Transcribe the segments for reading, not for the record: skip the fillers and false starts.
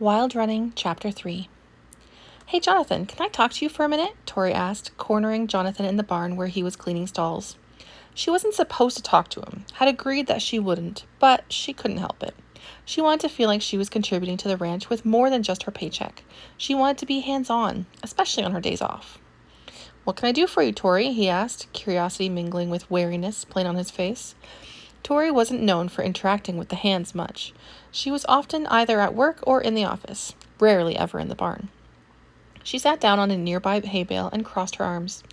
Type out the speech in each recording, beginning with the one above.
Wild Running, Chapter 3. "Hey, Jonathan, can I talk to you for a minute?" Tori asked, cornering Jonathan in the barn where he was cleaning stalls. She wasn't supposed to talk to him, had agreed that she wouldn't, but she couldn't help it. She wanted to feel like she was contributing to the ranch with more than just her paycheck. She wanted to be hands-on, especially on her days off. "What can I do for you, Tori?" he asked, curiosity mingling with wariness plain on his face. Tori wasn't known for interacting with the hands much. She was often either at work or in the office, rarely ever in the barn. She sat down on a nearby hay bale and crossed her arms.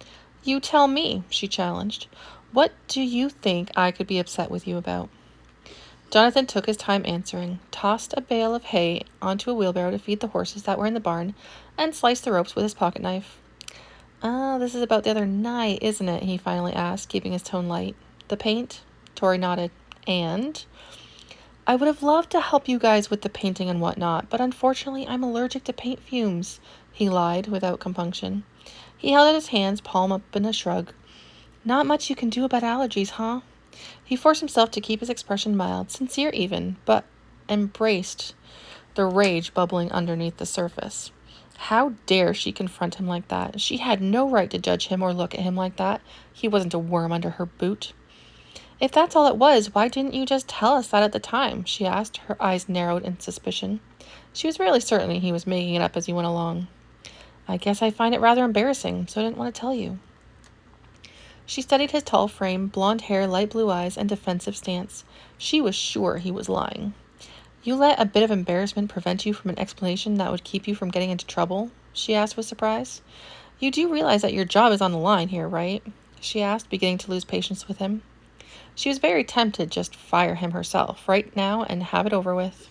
"You tell me," she challenged. "What do you think I could be upset with you about?" Jonathan took his time answering, tossed a bale of hay onto a wheelbarrow to feed the horses that were in the barn, and sliced the ropes with his pocket knife. "Oh, this is about the other night, isn't it?" he finally asked, keeping his tone light. "The paint?" Tori nodded. "And?" "I would have loved to help you guys with the painting and whatnot, but unfortunately I'm allergic to paint fumes," he lied without compunction. He held out his hands, palm up in a shrug. "Not much you can do about allergies, huh?" He forced himself to keep his expression mild, sincere even, but embraced the rage bubbling underneath the surface. How dare she confront him like that? She had no right to judge him or look at him like that. He wasn't a worm under her boot. "If that's all it was, why didn't you just tell us that at the time?" she asked, her eyes narrowed in suspicion. She was really certain he was making it up as he went along. "I guess I find it rather embarrassing, so I didn't want to tell you." She studied his tall frame, blonde hair, light blue eyes, and defensive stance. She was sure he was lying. "You let a bit of embarrassment prevent you from an explanation that would keep you from getting into trouble?" she asked with surprise. "You do realize that your job is on the line here, right?" she asked, beginning to lose patience with him. She was very tempted just to fire him herself right now and have it over with.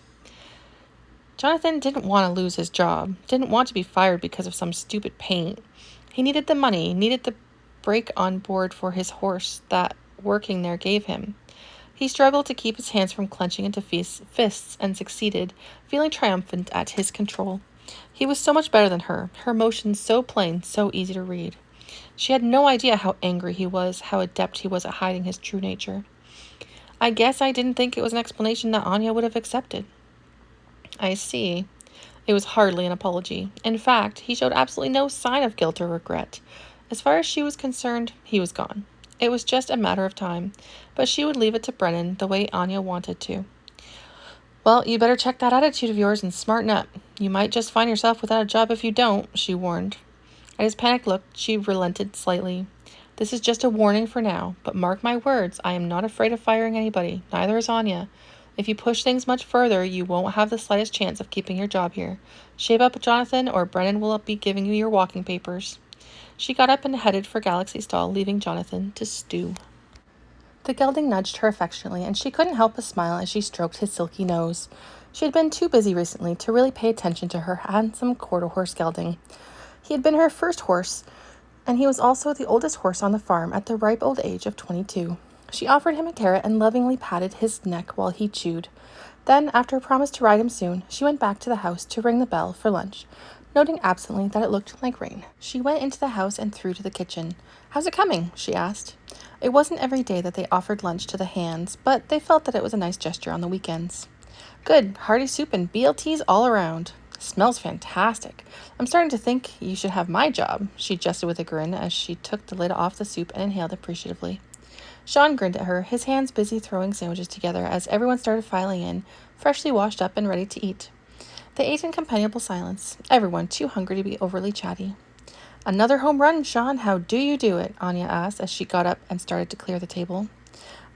Jonathan didn't want to lose his job, didn't want to be fired because of some stupid paint. He needed the money, needed the break on board for his horse that working there gave him. He struggled to keep his hands from clenching into fists and succeeded, feeling triumphant at his control. He was so much better than her emotions so plain, so easy to read. She had no idea how angry he was, how adept he was at hiding his true nature. "I guess I didn't think it was an explanation that Anya would have accepted." "I see." It was hardly an apology. In fact, he showed absolutely no sign of guilt or regret. As far as she was concerned, he was gone. It was just a matter of time, but she would leave it to Brennan the way Anya wanted to. "Well, you better check that attitude of yours and smarten up. You might just find yourself without a job if you don't," she warned. At his panicked look, she relented slightly. "This is just a warning for now, but mark my words, I am not afraid of firing anybody, neither is Anya. If you push things much further, you won't have the slightest chance of keeping your job here. Shape up, Jonathan, or Brennan will be giving you your walking papers." She got up and headed for Galaxy Stall, leaving Jonathan to stew. The gelding nudged her affectionately, and she couldn't help but smile as she stroked his silky nose. She had been too busy recently to really pay attention to her handsome quarter horse gelding. He had been her first horse, and he was also the oldest horse on the farm at the ripe old age of 22. She offered him a carrot and lovingly patted his neck while he chewed. Then, after a promise to ride him soon, she went back to the house to ring the bell for lunch, noting absently that it looked like rain. She went into the house and through to the kitchen. "How's it coming?" she asked. It wasn't every day that they offered lunch to the hands, but they felt that it was a nice gesture on the weekends. "Good, hearty soup and BLTs all around." "Smells fantastic. I'm starting to think you should have my job," she jested with a grin as she took the lid off the soup and inhaled appreciatively. Sean grinned at her, his hands busy throwing sandwiches together as everyone started filing in, freshly washed up and ready to eat. They ate in companionable silence, everyone too hungry to be overly chatty. "Another home run, Sean. How do you do it?" Anya asked as she got up and started to clear the table.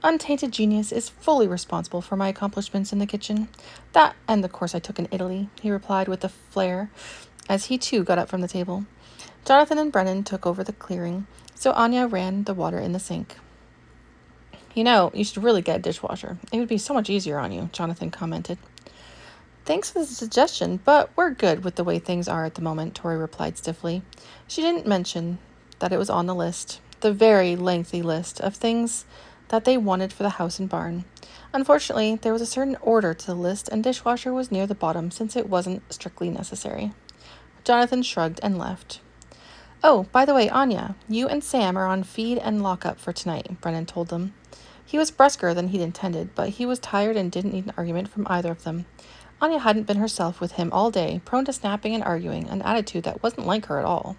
"Untainted genius is fully responsible for my accomplishments in the kitchen. That and the course I took in Italy," he replied with a flair, as he too got up from the table. Jonathan and Brennan took over the clearing, so Anya ran the water in the sink. "You know, you should really get a dishwasher. It would be so much easier on you," Jonathan commented. "Thanks for the suggestion, but we're good with the way things are at the moment," Tori replied stiffly. She didn't mention that it was on the list, the very lengthy list of things that they wanted for the house and barn. Unfortunately, there was a certain order to the list, and dishwasher was near the bottom since it wasn't strictly necessary. Jonathan shrugged and left. "Oh, by the way, Anya, you and Sam are on feed and lockup for tonight," Brennan told them. He was brusquer than he'd intended, but he was tired and didn't need an argument from either of them. Anya hadn't been herself with him all day, prone to snapping and arguing, an attitude that wasn't like her at all.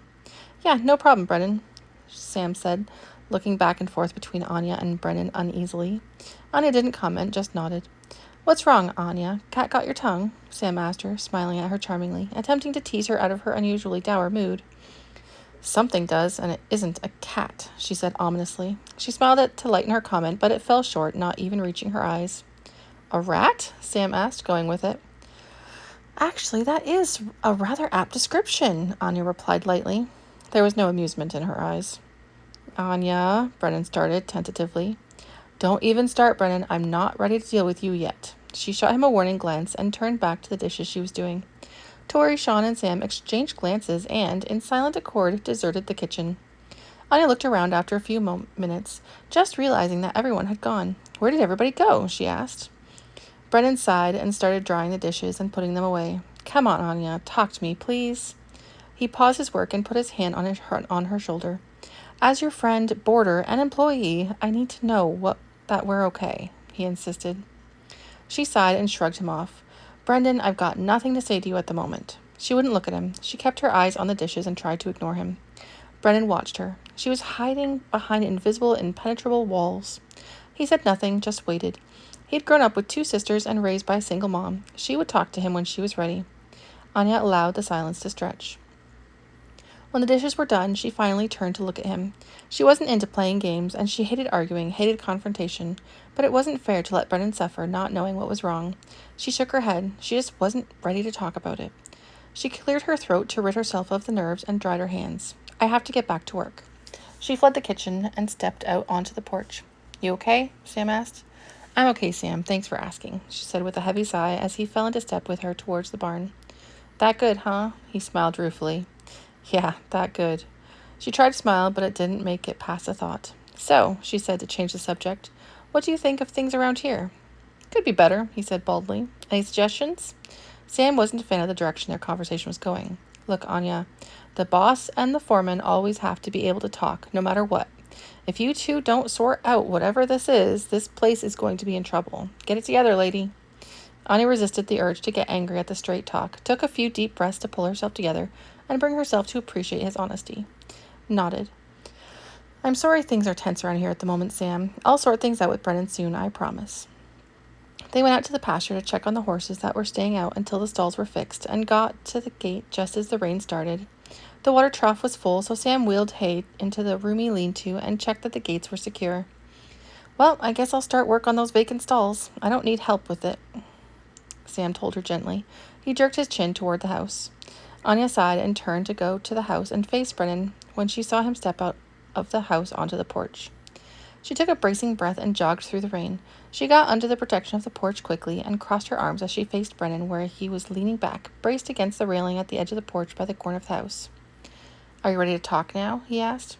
Yeah, no problem, Brennan, Sam said, looking back and forth between Anya and Brennan uneasily. Anya didn't comment, just nodded. What's wrong, Anya? Cat got your tongue? Sam asked her, smiling at her charmingly, attempting to tease her out of her unusually dour mood. Something does, and it isn't a cat, she said ominously. She smiled to lighten her comment, but it fell short, not even reaching her eyes. A rat? Sam asked, going with it. Actually, that is a rather apt description, Anya replied lightly. There was no amusement in her eyes. Anya, Brennan started tentatively. Don't even start, Brennan. I'm not ready to deal with you yet. She shot him a warning glance and turned back to the dishes she was doing. Tori, Sean, and Sam exchanged glances and, in silent accord, deserted the kitchen. Anya looked around after a few minutes, just realizing that everyone had gone. Where did everybody go? She asked. Brennan sighed and started drying the dishes and putting them away. Come on, Anya, talk to me, please. He paused his work and put his hand on her shoulder. As your friend, boarder, and employee, I need to know that we're okay, he insisted. She sighed and shrugged him off. Brendan, I've got nothing to say to you at the moment. She wouldn't look at him. She kept her eyes on the dishes and tried to ignore him. Brennan watched her. She was hiding behind invisible, impenetrable walls. He said nothing, just waited. He had grown up with 2 sisters and raised by a single mom. She would talk to him when she was ready. Anya allowed the silence to stretch. When the dishes were done, she finally turned to look at him. She wasn't into playing games, and she hated arguing, hated confrontation, but it wasn't fair to let Brennan suffer not knowing what was wrong. She shook her head. She just wasn't ready to talk about it. She cleared her throat to rid herself of the nerves and dried her hands. I have to get back to work. She fled the kitchen and stepped out onto the porch. You okay? Sam asked. I'm okay, Sam. Thanks for asking, she said with a heavy sigh as he fell into step with her towards the barn. That good, huh? He smiled ruefully. Yeah, that good. She tried to smile, but it didn't make it past a thought. So, she said to change the subject, what do you think of things around here? Could be better, he said baldly. Any suggestions? Sam wasn't a fan of the direction their conversation was going. Look, Anya, the boss and the foreman always have to be able to talk, no matter what. If you two don't sort out whatever this is, this place is going to be in trouble. Get it together, lady. Anya resisted the urge to get angry at the straight talk, took a few deep breaths to pull herself together, and bring herself to appreciate his honesty. Nodded. I'm sorry things are tense around here at the moment, Sam. I'll sort things out with Brennan soon, I promise. They went out to the pasture to check on the horses that were staying out until the stalls were fixed, and got to the gate just as the rain started. The water trough was full, so Sam wheeled hay into the roomy lean-to and checked that the gates were secure. Well, I guess I'll start work on those vacant stalls. I don't need help with it, Sam told her gently. He jerked his chin toward the house. Anya sighed and turned to go to the house and face Brennan when she saw him step out of the house onto the porch. She took a bracing breath and jogged through the rain. She got under the protection of the porch quickly and crossed her arms as she faced Brennan where he was leaning back, braced against the railing at the edge of the porch by the corner of the house. Are you ready to talk now? He asked.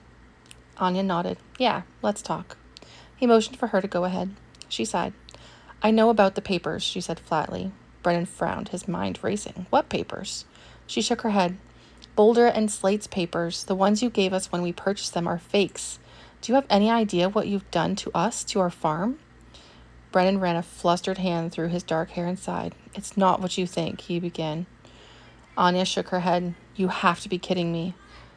Anya nodded. Yeah, let's talk. He motioned for her to go ahead. She sighed. I know about the papers, she said flatly. Brennan frowned, his mind racing. What papers? She shook her head. Boulder and Slate's papers, the ones you gave us when we purchased them, are fakes. Do you have any idea what you've done to us, to our farm? Brennan ran a flustered hand through his dark hair and sighed. It's not what you think, he began. Anya shook her head. You have to be kidding me.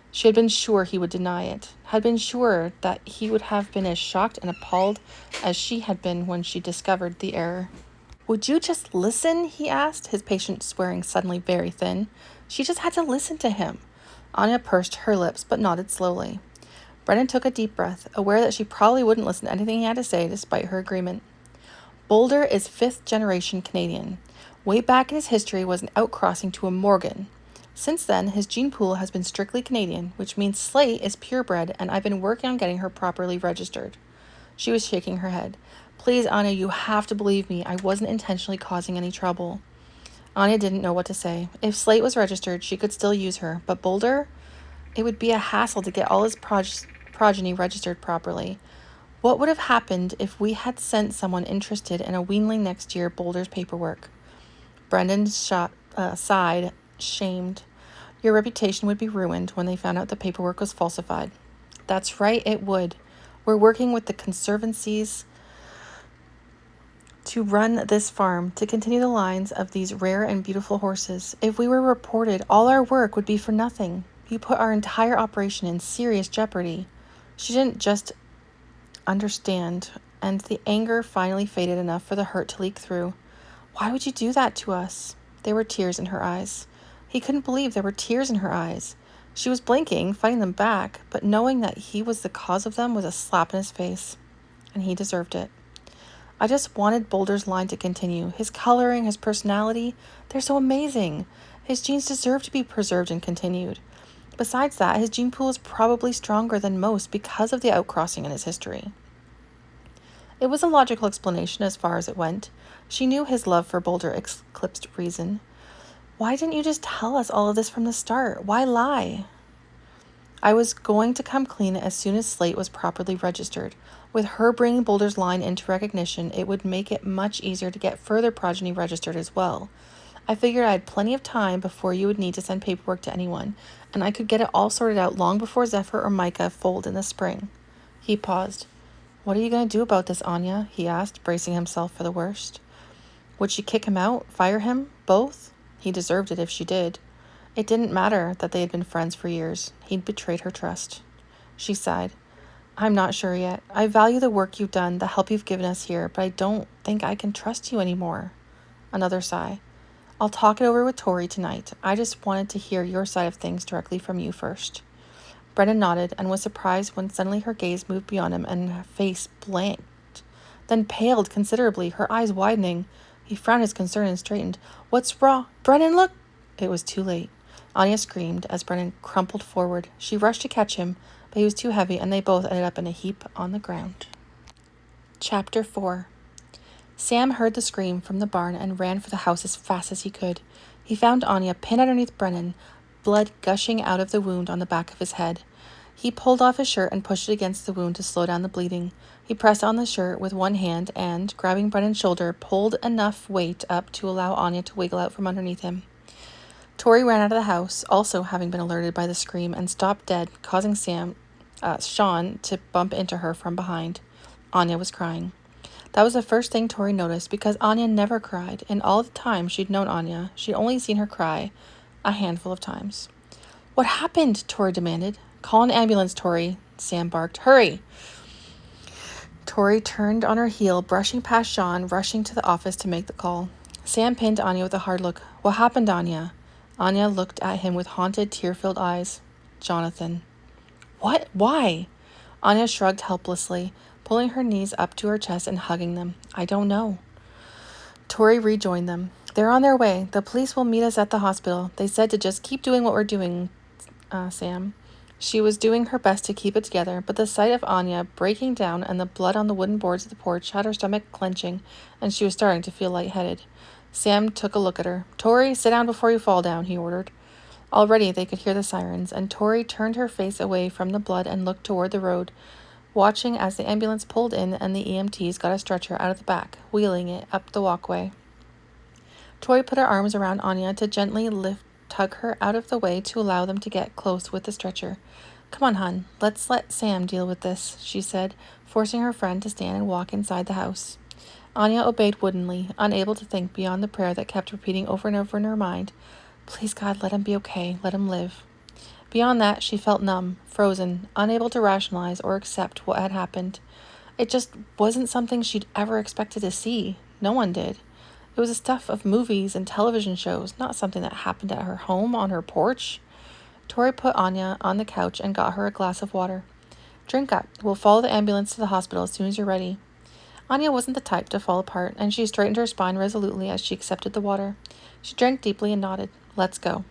She had been sure he would deny it, had been sure that he would have been as shocked and appalled as she had been when she discovered the error. Would you just listen? He asked, his patience wearing suddenly very thin. She just had to listen to him. Anya pursed her lips but nodded slowly. Brennan took a deep breath, aware that she probably wouldn't listen to anything he had to say despite her agreement. Boulder is 5th-generation Canadian. Way back in his history was an outcrossing to a Morgan. Since then, his gene pool has been strictly Canadian, which means Slate is purebred, and I've been working on getting her properly registered. She was shaking her head. Please, Anya, you have to believe me. I wasn't intentionally causing any trouble. Anya didn't know what to say. If Slate was registered, she could still use her, but Boulder? It would be a hassle to get all his progeny registered properly. What would have happened if we had sent someone interested in a weanling next year Boulder's paperwork? Brendan sighed, shamed. Your reputation would be ruined when they found out the paperwork was falsified. That's right, it would. We're working with the Conservancy's to run this farm, to continue the lines of these rare and beautiful horses. If we were reported, all our work would be for nothing. You put our entire operation in serious jeopardy." She didn't just understand, and the anger finally faded enough for the hurt to leak through. "Why would you do that to us?" There were tears in her eyes. He couldn't believe there were tears in her eyes. She was blinking, fighting them back, but knowing that he was the cause of them was a slap in his face, and he deserved it. "I just wanted Boulder's line to continue. His coloring, his personality, they're so amazing. His genes deserve to be preserved and continued. Besides that, his gene pool is probably stronger than most because of the outcrossing in his history." It was a logical explanation as far as it went. She knew his love for Boulder eclipsed reason. "Why didn't you just tell us all of this from the start? Why lie?" "I was going to come clean as soon as Slate was properly registered. With her bringing Boulder's line into recognition, it would make it much easier to get further progeny registered as well. I figured I had plenty of time before you would need to send paperwork to anyone, and I could get it all sorted out long before Zephyr or Micah foaled in the spring." He paused. "What are you going to do about this, Anya?" he asked, bracing himself for the worst. Would she kick him out? Fire him? Both? He deserved it if she did. It didn't matter that they had been friends for years. He'd betrayed her trust. She sighed. "I'm not sure yet. I value the work you've done, the help you've given us here, but I don't think I can trust you anymore." Another sigh. "I'll talk it over with Tori tonight. I just wanted to hear your side of things directly from you first." Brennan nodded and was surprised when suddenly her gaze moved beyond him and her face blanked, then paled considerably, her eyes widening. He frowned his concern and straightened. "What's wrong? Brennan, look!" It was too late. Anya screamed as Brennan crumpled forward. She rushed to catch him, but he was too heavy, and they both ended up in a heap on the ground. Chapter 4. Sam heard the scream from the barn and ran for the house as fast as he could. He found Anya pinned underneath Brennan, blood gushing out of the wound on the back of his head. He pulled off his shirt and pushed it against the wound to slow down the bleeding. He pressed on the shirt with one hand and, grabbing Brennan's shoulder, pulled enough weight up to allow Anya to wiggle out from underneath him. Tori ran out of the house, also having been alerted by the scream, and stopped dead, causing Sean to bump into her from behind. Anya was crying. That was the first thing Tori noticed, because Anya never cried. In all the time she'd known Anya, she'd only seen her cry a handful of times. "What happened?" Tori demanded. "Call an ambulance, Tori," Sam barked. "Hurry!" Tori turned on her heel, brushing past Sean, rushing to the office to make the call. Sam pinned Anya with a hard look. "What happened, Anya?" Anya looked at him with haunted, tear-filled eyes. "Jonathan." "What? Why?" Anya shrugged helplessly, pulling her knees up to her chest and hugging them. "I don't know." Tori rejoined them. "They're on their way. The police will meet us at the hospital. They said to just keep doing what we're doing, Sam." She was doing her best to keep it together, but the sight of Anya breaking down and the blood on the wooden boards of the porch had her stomach clenching, and she was starting to feel lightheaded. Sam took a look at her. "Tori, sit down before you fall down," he ordered. Already they could hear the sirens, and Tori turned her face away from the blood and looked toward the road, watching as the ambulance pulled in and the EMTs got a stretcher out of the back, wheeling it up the walkway. Tori put her arms around Anya to gently tug her out of the way to allow them to get close with the stretcher. "Come on, hon. Let's let Sam deal with this," she said, forcing her friend to stand and walk inside the house. Anya obeyed woodenly, unable to think beyond the prayer that kept repeating over and over in her mind. "Please, God, let him be okay. Let him live." Beyond that, she felt numb, frozen, unable to rationalize or accept what had happened. It just wasn't something she'd ever expected to see. No one did. It was the stuff of movies and television shows, not something that happened at her home on her porch. Tori put Anya on the couch and got her a glass of water. "Drink up. We'll follow the ambulance to the hospital as soon as you're ready." Anya wasn't the type to fall apart, and she straightened her spine resolutely as she accepted the water. She drank deeply and nodded. "Let's go."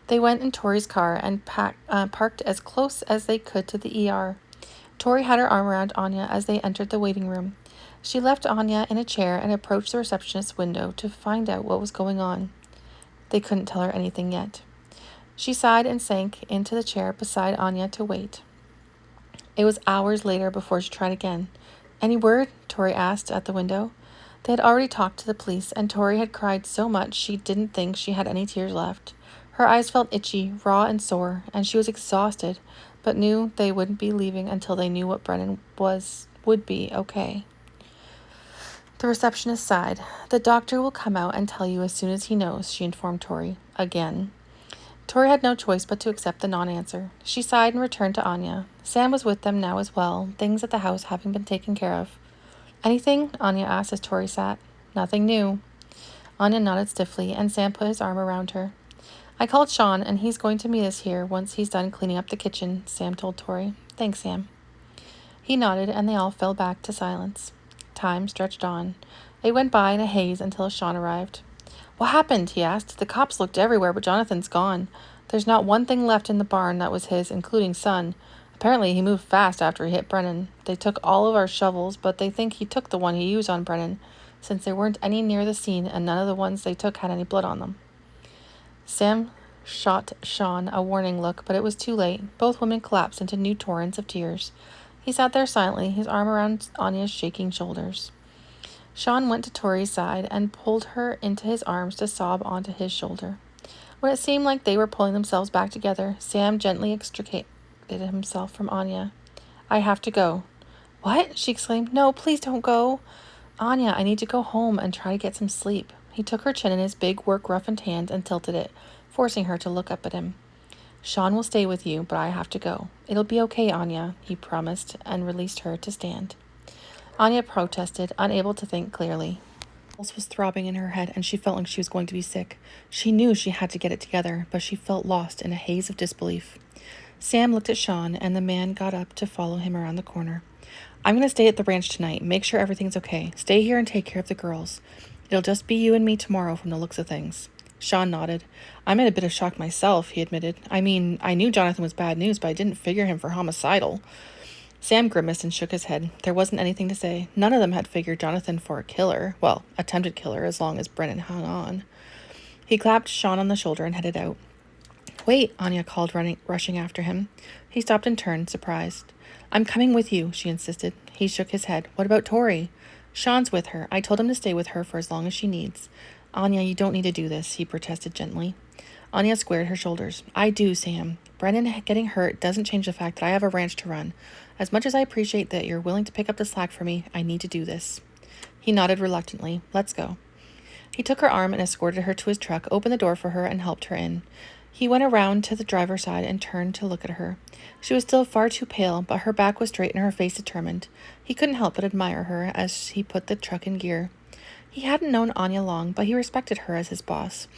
They went in Tori's car and parked as close as they could to the ER. Tori had her arm around Anya as they entered the waiting room. She left Anya in a chair and approached the receptionist's window to find out what was going on. They couldn't tell her anything yet. She sighed and sank into the chair beside Anya to wait. It was hours later before she tried again. "Any word?" Tori asked at the window. They had already talked to the police, and Tori had cried so much she didn't think she had any tears left. Her eyes felt itchy, raw, and sore, and she was exhausted, but knew they wouldn't be leaving until they knew what Brennan would be okay. The receptionist sighed. The doctor will come out and tell you as soon as he knows, she informed Tori. Again. Tori had no choice but to accept the non-answer. She sighed and returned to Anya. Sam was with them now as well, things at the house having been taken care of. Anything? Anya asked as Tori sat. Nothing new. Anya nodded stiffly, and Sam put his arm around her. I called Sean, and he's going to meet us here once he's done cleaning up the kitchen, Sam told Tori. Thanks, Sam. He nodded, and they all fell back to silence. Time stretched on. It went by in a haze until Sean arrived. What happened? He asked. The cops looked everywhere, but Jonathan's gone. There's not one thing left in the barn that was his, including Son. Apparently, he moved fast after he hit Brennan. They took all of our shovels, but they think he took the one he used on Brennan, since there weren't any near the scene and none of the ones they took had any blood on them. Sam shot Sean a warning look, but it was too late. Both women collapsed into new torrents of tears. He sat there silently, his arm around Anya's shaking shoulders. Sean went to Tori's side and pulled her into his arms to sob onto his shoulder. When it seemed like they were pulling themselves back together, Sam gently extricated himself from Anya. I have to go. What? She exclaimed. No, please don't go. Anya, I need to go home and try to get some sleep. He took her chin in his big, work-roughened hand and tilted it, forcing her to look up at him. Sean will stay with you, but I have to go. It'll be okay, Anya, he promised, and released her to stand. Anya protested, unable to think clearly. The pulse was throbbing in her head, and she felt like she was going to be sick. She knew she had to get it together, but she felt lost in a haze of disbelief. Sam looked at Sean, and the man got up to follow him around the corner. I'm going to stay at the ranch tonight. Make sure everything's okay. Stay here and take care of the girls. It'll just be you and me tomorrow from the looks of things. Sean nodded. I'm in a bit of shock myself, he admitted. I mean, I knew Jonathan was bad news, but I didn't figure him for homicidal. Sam grimaced and shook his head. There wasn't anything to say. None of them had figured Jonathan for a killer. Well, attempted killer, as long as Brennan hung on. He clapped Sean on the shoulder and headed out. Wait, Anya called, rushing after him. He stopped and turned, surprised. I'm coming with you, she insisted. He shook his head. What about Tori? Sean's with her. I told him to stay with her for as long as she needs. Anya, you don't need to do this, he protested gently. Anya squared her shoulders. I do, Sam. Brennan getting hurt doesn't change the fact that I have a ranch to run. As much as I appreciate that you're willing to pick up the slack for me, I need to do this. He nodded reluctantly. Let's go. He took her arm and escorted her to his truck, opened the door for her, and helped her in. He went around to the driver's side and turned to look at her. She was still far too pale, but her back was straight and her face determined. He couldn't help but admire her as he put the truck in gear. He hadn't known Anya long, but he respected her as his boss.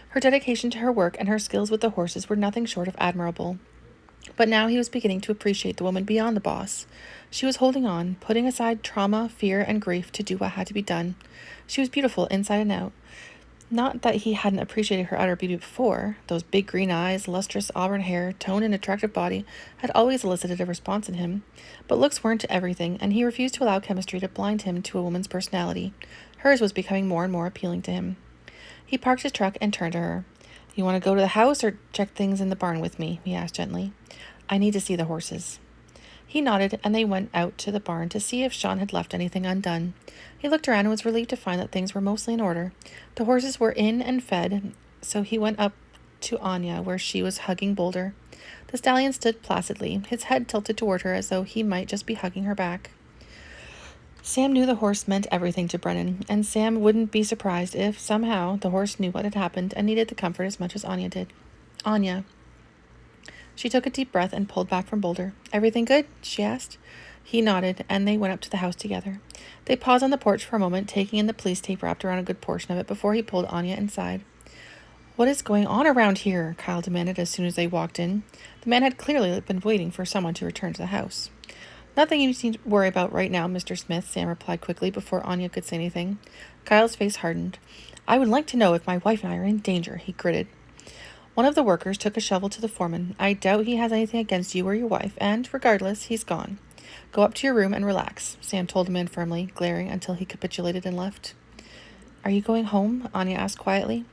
Her dedication to her work and her skills with the horses were nothing short of admirable. But now he was beginning to appreciate the woman beyond the boss. She was holding on, putting aside trauma, fear, and grief to do what had to be done. She was beautiful inside and out. Not that he hadn't appreciated her utter beauty before. Those big green eyes, lustrous auburn hair, toned and attractive body had always elicited a response in him. But looks weren't everything, and he refused to allow chemistry to blind him to a woman's personality. Hers was becoming more and more appealing to him. He parked his truck and turned to her. You want to go to the house or check things in the barn with me? He asked gently. I need to see the horses. He nodded, and they went out to the barn to see if Sean had left anything undone. He looked around and was relieved to find that things were mostly in order. The horses were in and fed, so he went up to Anya, where she was hugging Boulder. The stallion stood placidly, his head tilted toward her as though he might just be hugging her back. Sam knew the horse meant everything to Brennan, and Sam wouldn't be surprised if, somehow, the horse knew what had happened and needed the comfort as much as Anya did. Anya. She took a deep breath and pulled back from Boulder. Everything good? She asked. He nodded, and they went up to the house together. They paused on the porch for a moment, taking in the police tape wrapped around a good portion of it before he pulled Anya inside. What is going on around here? Kyle demanded as soon as they walked in. The man had clearly been waiting for someone to return to the house. Nothing you need to worry about right now, Mr. Smith, Sam replied quickly before Anya could say anything. Kyle's face hardened. I would like to know if my wife and I are in danger, he gritted. One of the workers took a shovel to the foreman. I doubt he has anything against you or your wife, and, regardless, he's gone. Go up to your room and relax, Sam told the man firmly, glaring until he capitulated and left. Are you going home? Anya asked quietly.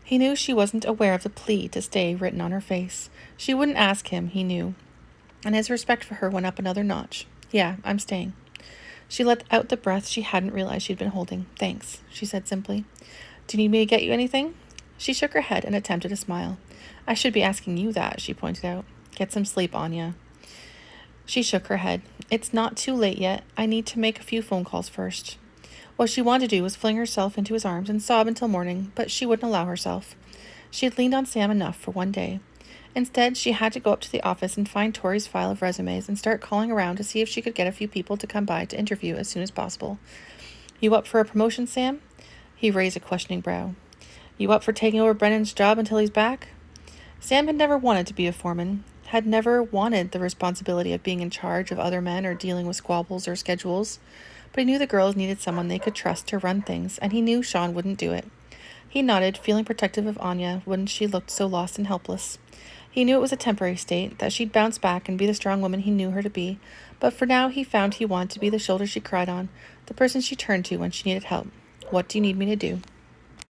He knew she wasn't aware of the plea to stay written on her face. She wouldn't ask him, he knew, and his respect for her went up another notch. Yeah, I'm staying. She let out the breath she hadn't realized she'd been holding. Thanks, she said simply. Do you need me to get you anything? She shook her head and attempted a smile. I should be asking you that, she pointed out. Get some sleep, Anya. She shook her head. It's not too late yet. I need to make a few phone calls first. What she wanted to do was fling herself into his arms and sob until morning, but she wouldn't allow herself. She had leaned on Sam enough for one day. Instead, she had to go up to the office and find Tori's file of resumes and start calling around to see if she could get a few people to come by to interview as soon as possible. You up for a promotion, Sam? He raised a questioning brow. You up for taking over Brennan's job until he's back? Sam had never wanted to be a foreman, had never wanted the responsibility of being in charge of other men or dealing with squabbles or schedules, but he knew the girls needed someone they could trust to run things, and he knew Sean wouldn't do it. He nodded, feeling protective of Anya when she looked so lost and helpless. He knew it was a temporary state, that she'd bounce back and be the strong woman he knew her to be, but for now he found he wanted to be the shoulder she cried on, the person she turned to when she needed help. What do you need me to do?